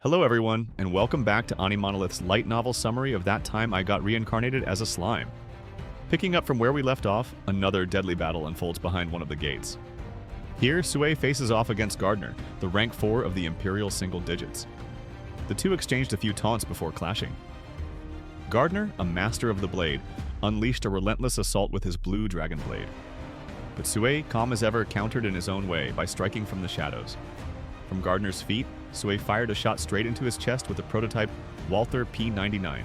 Hello everyone, and welcome back to AniMonolith's light novel summary of that time I got reincarnated as a slime. Picking up from where we left off, another deadly battle unfolds behind one of the gates. Here, Sue faces off against Gardner, the rank 4 of the Imperial single digits. The two exchanged a few taunts before clashing. Gardner, a master of the blade, unleashed a relentless assault with his blue dragon blade. But Sue, calm as ever, countered in his own way by striking from the shadows. From Gardner's feet, Sue fired a shot straight into his chest with a prototype Walther P71,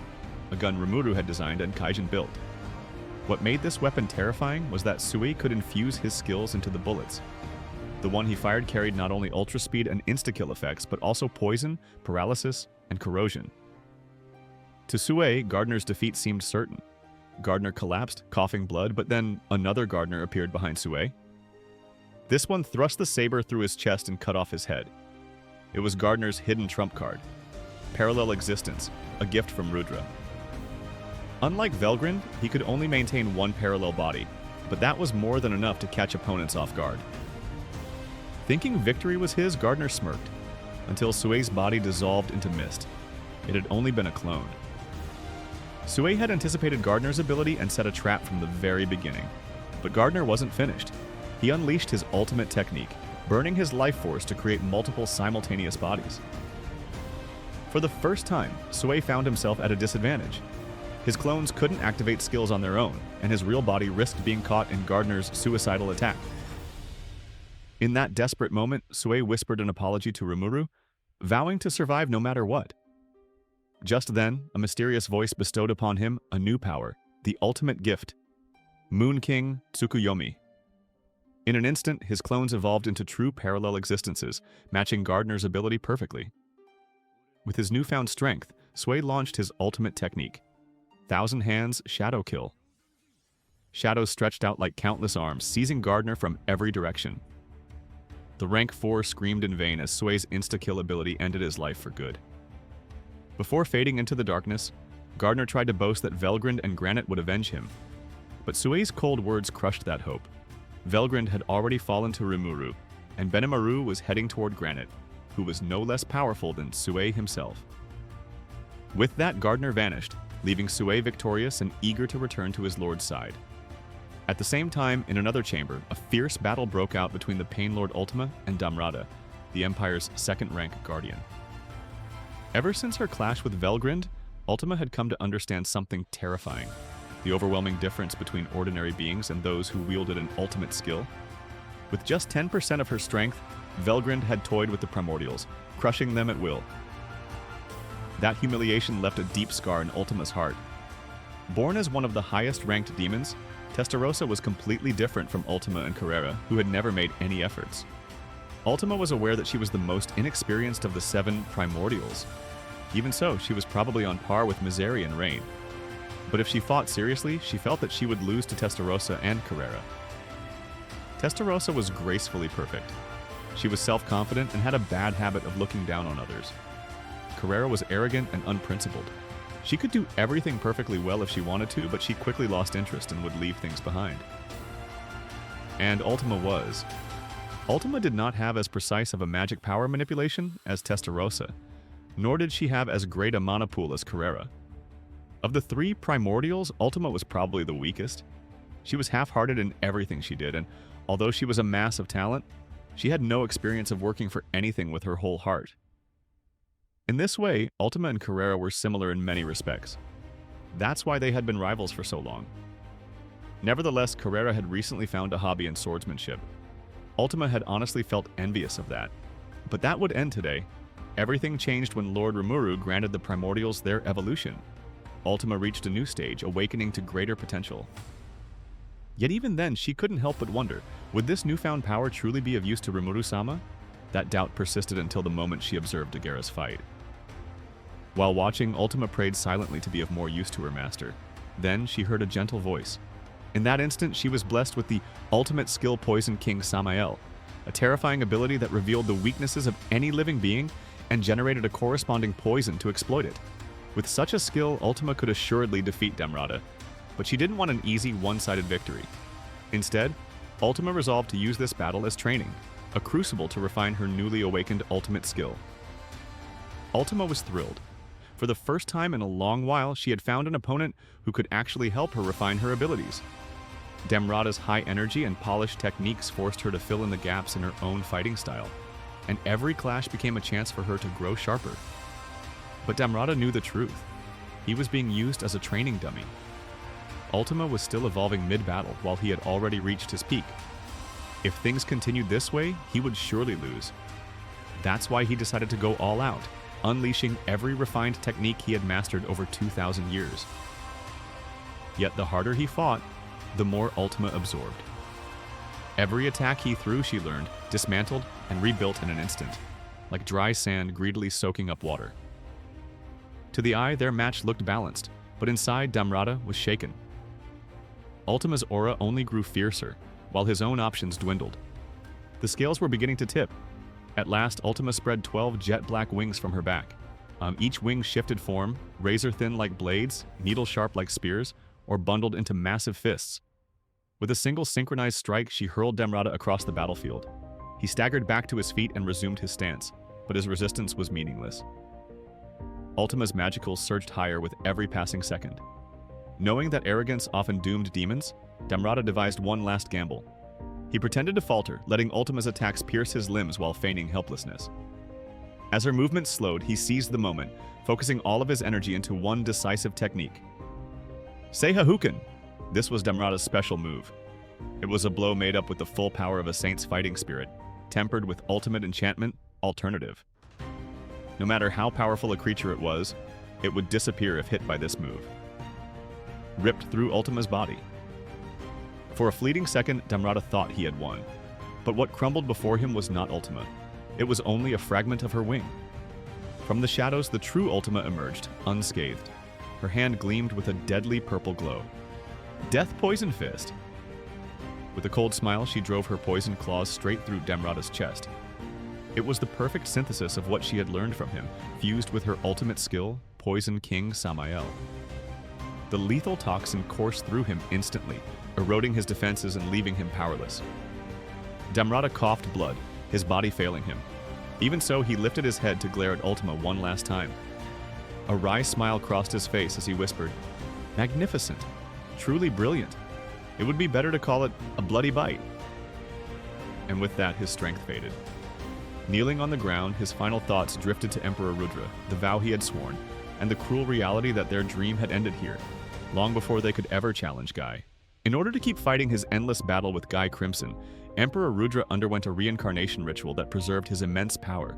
a gun Rimuru had designed and Kaijin built. What made this weapon terrifying was that Sue could infuse his skills into the bullets. The one he fired carried not only ultra speed and insta-kill effects, but also poison, paralysis, and corrosion. To Sue, Gardner's defeat seemed certain. Gardner collapsed, coughing blood, but then another Gardner appeared behind Sue. This one thrust the saber through his chest and cut off his head. It was Gardner's hidden trump card, Parallel Existence, a gift from Rudra. Unlike Velgrind, he could only maintain one parallel body, but that was more than enough to catch opponents off guard. Thinking victory was his, Gardner smirked, until Sue's body dissolved into mist. It had only been a clone. Sue had anticipated Gardner's ability and set a trap from the very beginning. But Gardner wasn't finished. He unleashed his ultimate technique, burning his life force to create multiple simultaneous bodies. For the first time, Sue found himself at a disadvantage. His clones couldn't activate skills on their own, and his real body risked being caught in Gardner's suicidal attack. In that desperate moment, Sue whispered an apology to Rimuru, vowing to survive no matter what. Just then, a mysterious voice bestowed upon him a new power, the ultimate gift, Moon King Tsukuyomi. In an instant, his clones evolved into true parallel existences, matching Gardner's ability perfectly. With his newfound strength, Sue launched his ultimate technique, Thousand Hands Shadow Kill. Shadows stretched out like countless arms, seizing Gardner from every direction. The rank 4 screamed in vain as Sue's insta-kill ability ended his life for good. Before fading into the darkness, Gardner tried to boast that Velgrind and Granite would avenge him. But Sue's cold words crushed that hope. Velgrind had already fallen to Rimuru, and Benimaru was heading toward Granite, who was no less powerful than Sue himself. With that, Gardner vanished, leaving Sue victorious and eager to return to his lord's side. At the same time, in another chamber, a fierce battle broke out between the Pain Lord Ultima and Damrada, the Empire's second-rank guardian. Ever since her clash with Velgrind, Ultima had come to understand something terrifying. The overwhelming difference between ordinary beings and those who wielded an ultimate skill. With just 10% of her strength, Velgrind had toyed with the Primordials, crushing them at will. That humiliation left a deep scar in Ultima's heart. Born as one of the highest-ranked demons, Testarossa was completely different from Ultima and Carrera, who had never made any efforts. Ultima was aware that she was the most inexperienced of the 7 Primordials. Even so, she was probably on par with Misery and Rain. But if she fought seriously, she felt that she would lose to Testarossa and Carrera. Testarossa was gracefully perfect. She was self-confident and had a bad habit of looking down on others. Carrera was arrogant and unprincipled. She could do everything perfectly well if she wanted to, but she quickly lost interest and would leave things behind. And Ultima was. Ultima did not have as precise of a magic power manipulation as Testarossa, nor did she have as great a mana pool as Carrera. Of the 3 Primordials, Ultima was probably the weakest. She was half-hearted in everything she did, and although she was a mass of talent, she had no experience of working for anything with her whole heart. In this way, Ultima and Carrera were similar in many respects. That's why they had been rivals for so long. Nevertheless, Carrera had recently found a hobby in swordsmanship. Ultima had honestly felt envious of that. But that would end today. Everything changed when Lord Rimuru granted the Primordials their evolution. Ultima reached a new stage, awakening to greater potential. Yet even then, she couldn't help but wonder, would this newfound power truly be of use to Rimuru-sama? That doubt persisted until the moment she observed Dagera's fight. While watching, Ultima prayed silently to be of more use to her master. Then she heard a gentle voice. In that instant, she was blessed with the ultimate skill Poison King Samael, a terrifying ability that revealed the weaknesses of any living being and generated a corresponding poison to exploit it. With such a skill, Ultima could assuredly defeat Damrada, but she didn't want an easy, one-sided victory. Instead, Ultima resolved to use this battle as training, a crucible to refine her newly awakened ultimate skill. Ultima was thrilled. For the first time in a long while, she had found an opponent who could actually help her refine her abilities. Damrada's high energy and polished techniques forced her to fill in the gaps in her own fighting style, and every clash became a chance for her to grow sharper. But Damrada knew the truth. He was being used as a training dummy. Ultima was still evolving mid-battle while he had already reached his peak. If things continued this way, he would surely lose. That's why he decided to go all out, unleashing every refined technique he had mastered over 2,000 years. Yet the harder he fought, the more Ultima absorbed. Every attack he threw, she learned, dismantled, and rebuilt in an instant, like dry sand greedily soaking up water. To the eye, their match looked balanced, but inside, Damrada was shaken. Ultima's aura only grew fiercer, while his own options dwindled. The scales were beginning to tip. At last, Ultima spread 12 jet-black wings from her back. Each wing shifted form, razor-thin like blades, needle-sharp like spears, or bundled into massive fists. With a single synchronized strike, she hurled Damrada across the battlefield. He staggered back to his feet and resumed his stance, but his resistance was meaningless. Ultima's magicals surged higher with every passing second. Knowing that arrogance often doomed demons, Damrada devised one last gamble. He pretended to falter, letting Ultima's attacks pierce his limbs while feigning helplessness. As her movements slowed, he seized the moment, focusing all of his energy into one decisive technique. Seihahuken! This was Damrada's special move. It was a blow made up with the full power of a saint's fighting spirit, tempered with ultimate enchantment, alternative. No matter how powerful a creature it was, it would disappear if hit by this move. Ripped through Ultima's body. For a fleeting second, Damrada thought he had won. But what crumbled before him was not Ultima. It was only a fragment of her wing. From the shadows, the true Ultima emerged, unscathed. Her hand gleamed with a deadly purple glow. Death Poison Fist! With a cold smile, she drove her poisoned claws straight through Damrada's chest. It was the perfect synthesis of what she had learned from him, fused with her ultimate skill, Poison King Samael. The lethal toxin coursed through him instantly, eroding his defenses and leaving him powerless. Damrada coughed blood, his body failing him. Even so, he lifted his head to glare at Ultima one last time. A wry smile crossed his face as he whispered, "Magnificent. Truly brilliant. It would be better to call it a bloody bite." And with that, his strength faded. Kneeling on the ground, his final thoughts drifted to Emperor Rudra, the vow he had sworn, and the cruel reality that their dream had ended here, long before they could ever challenge Guy. In order to keep fighting his endless battle with Guy Crimson, Emperor Rudra underwent a reincarnation ritual that preserved his immense power.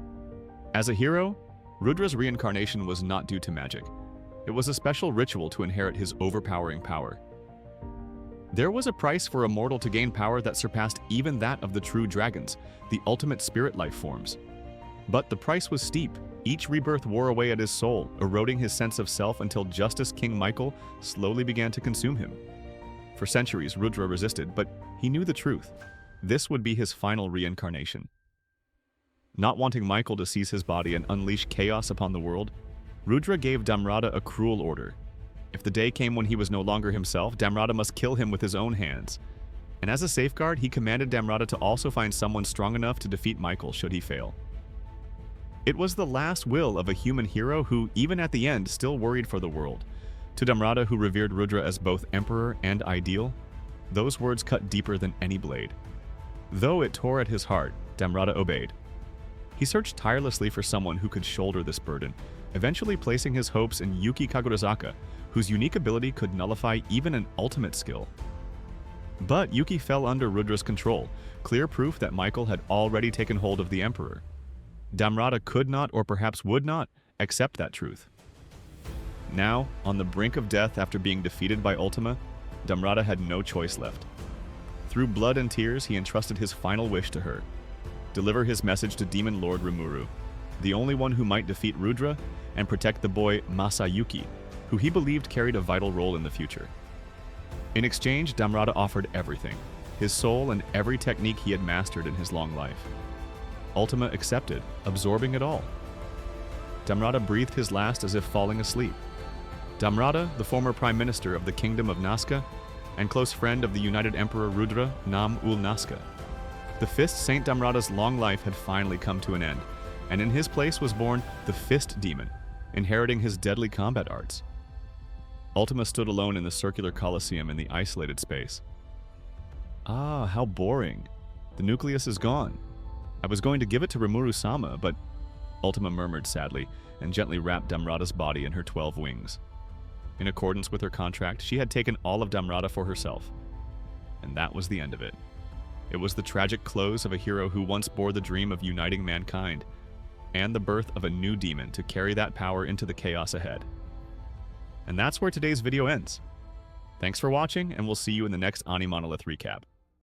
As a hero, Rudra's reincarnation was not due to magic. It was a special ritual to inherit his overpowering power. There was a price for a mortal to gain power that surpassed even that of the true dragons, the ultimate spirit life forms. But the price was steep. Each rebirth wore away at his soul, eroding his sense of self until Justice King Michael slowly began to consume him. For centuries, Rudra resisted, but he knew the truth. This would be his final reincarnation. Not wanting Michael to seize his body and unleash chaos upon the world, Rudra gave Damrada a cruel order. If the day came when he was no longer himself, Damrada must kill him with his own hands. And as a safeguard, he commanded Damrada to also find someone strong enough to defeat Michael should he fail. It was the last will of a human hero who, even at the end, still worried for the world. To Damrada, who revered Rudra as both emperor and ideal, those words cut deeper than any blade. Though it tore at his heart, Damrada obeyed. He searched tirelessly for someone who could shoulder this burden, eventually placing his hopes in Yuki Kagurazaka, whose unique ability could nullify even an ultimate skill. But Yuki fell under Rudra's control, clear proof that Michael had already taken hold of the Emperor. Damrada could not, or perhaps would not, accept that truth. Now, on the brink of death after being defeated by Ultima, Damrada had no choice left. Through blood and tears, he entrusted his final wish to her. Deliver his message to Demon Lord Rimuru, the only one who might defeat Rudra and protect the boy Masayuki, who he believed carried a vital role in the future. In exchange, Damrada offered everything, his soul and every technique he had mastered in his long life. Ultima accepted, absorbing it all. Damrada breathed his last as if falling asleep. Damrada, the former prime minister of the Kingdom of Nazca, and close friend of the United Emperor Rudra, Nam-ul Nazca. The fifth Saint Damrada's long life had finally come to an end, and in his place was born the Fist Demon, inheriting his deadly combat arts. Ultima stood alone in the circular coliseum in the isolated space. Ah, how boring. The nucleus is gone. I was going to give it to Rimuru-sama, but Ultima murmured sadly and gently wrapped Damrada's body in her 12 wings. In accordance with her contract, she had taken all of Damrada for herself. And that was the end of it. It was the tragic close of a hero who once bore the dream of uniting mankind, and the birth of a new demon to carry that power into the chaos ahead. And that's where today's video ends. Thanks for watching, and we'll see you in the next AniMonolith recap.